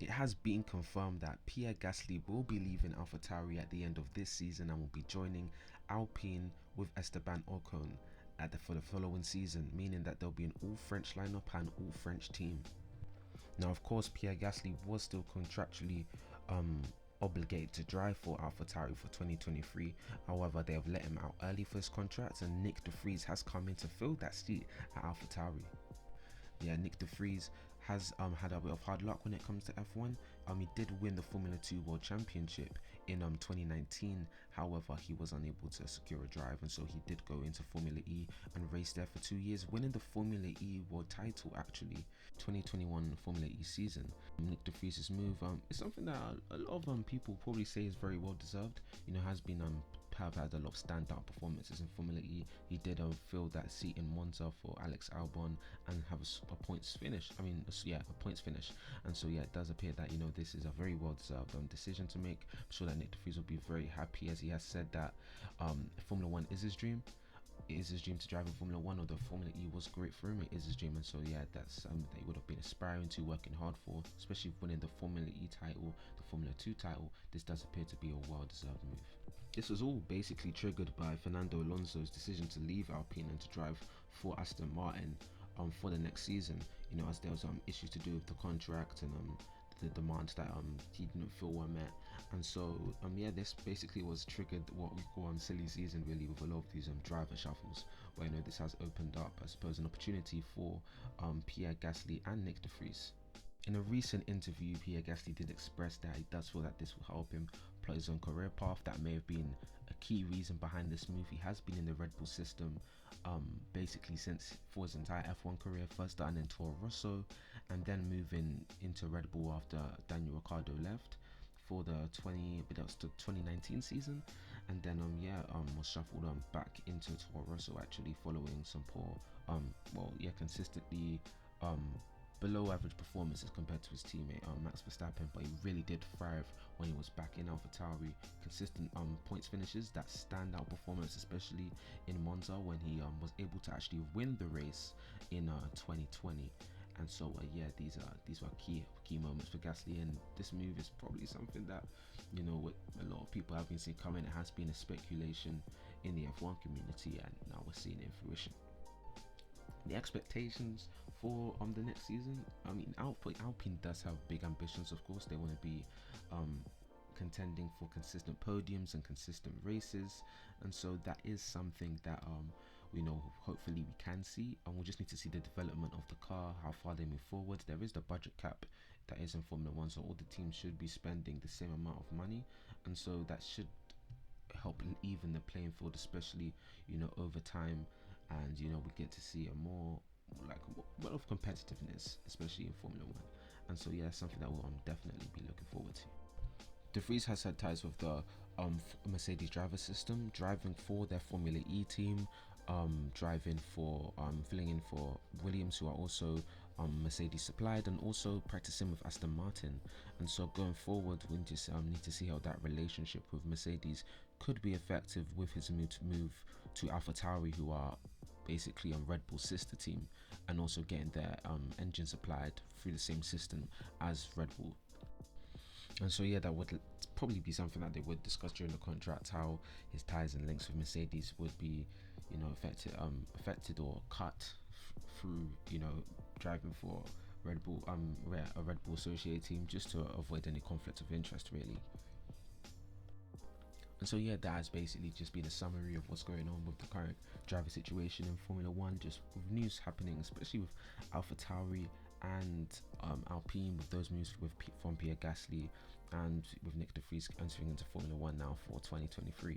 It has been confirmed that Pierre Gasly will be leaving AlphaTauri at the end of this season and will be joining Alpine with Esteban Ocon for the following season, meaning that there'll be an all-French lineup and all-French team. Now, of course, Pierre Gasly was still contractually obligated to drive for AlphaTauri for 2023. However, they have let him out early for his contract, and Nick DeVries has come in to fill that seat at AlphaTauri. Yeah, Nick DeVries has had a bit of hard luck when it comes to F1. He did win the Formula 2 World Championship in 2019. However, he was unable to secure a drive, and so he did go into Formula E and race there for 2 years, winning the Formula E World title actually. 2021 Formula E season. Nick DeVries' move is something that a lot of people probably say is very well deserved. Has been have had a lot of standout performances in Formula E. He did fill that seat in Monza for Alex Albon and have a points finish. A points finish. And so yeah, it does appear that this is a very well deserved decision to make. I'm sure that Nick DeVries will be very happy, as he has said that Formula One is his dream. It is his dream to drive in Formula 1, although Formula E was great for him. It is his dream, and so yeah, that's something that he would have been aspiring to, working hard for, especially winning the Formula E title, the Formula 2 title. This does appear to be a well-deserved move. This was all basically triggered by Fernando Alonso's decision to leave Alpine and to drive for Aston Martin for the next season, as there was issues to do with the contract and the demands that he didn't feel were met. And so this basically was triggered what we call silly season, really, with a lot of these driver shuffles, where this has opened up, I suppose, an opportunity for Pierre Gasly and Nick DeVries. In a recent interview, Pierre Gasly did express that he does feel that this will help him plot his own career path. That may have been a key reason behind this move. He has been in the Red Bull system basically for his entire F1 career, first starting in Toro Rosso and then moving into Red Bull after Daniel Ricciardo left for the 2019 season, and then was shuffled back into Toro Rosso, actually, following some poor consistently below average performances compared to his teammate Max Verstappen. But he really did thrive when he was back in AlphaTauri. Consistent points finishes, that standout performance, especially in Monza when he was able to actually win the race in 2020. And so these were key moments for Gasly, and this move is probably something that what a lot of people have been seeing coming. It has been a speculation in the F1 community, and now we're seeing it in fruition. The expectations for the next season, Alpine does have big ambitions. Of course, they want to be contending for consistent podiums and consistent races, and so that is something that hopefully we can see, and we'll just need to see the development of the car, how far they move forward. There is the budget cap that is in Formula 1, so all the teams should be spending the same amount of money, and so that should help even the playing field, especially over time, and we get to see a more of competitiveness, especially in Formula 1. And so something that we'll definitely be looking forward to. DeVries has had ties with the Mercedes driver system, driving for their Formula E team, driving for filling in for Williams, who are also Mercedes supplied, and also practicing with Aston Martin. And so going forward, we just need to see how that relationship with Mercedes could be effective with his move to AlphaTauri, who are basically a Red Bull sister team, and also getting their engine supplied through the same system as Red Bull. And so that would probably be something that they would discuss during the contract, how his ties and links with Mercedes would be affected or cut through driving for Red Bull, a Red Bull associated team, just to avoid any conflict of interest, really. And so that has basically just been a summary of what's going on with the current driver situation in Formula 1, just with news happening, especially with AlphaTauri and Alpine, with those moves from Pierre Gasly, and with Nick DeVries entering into Formula 1 now for 2023.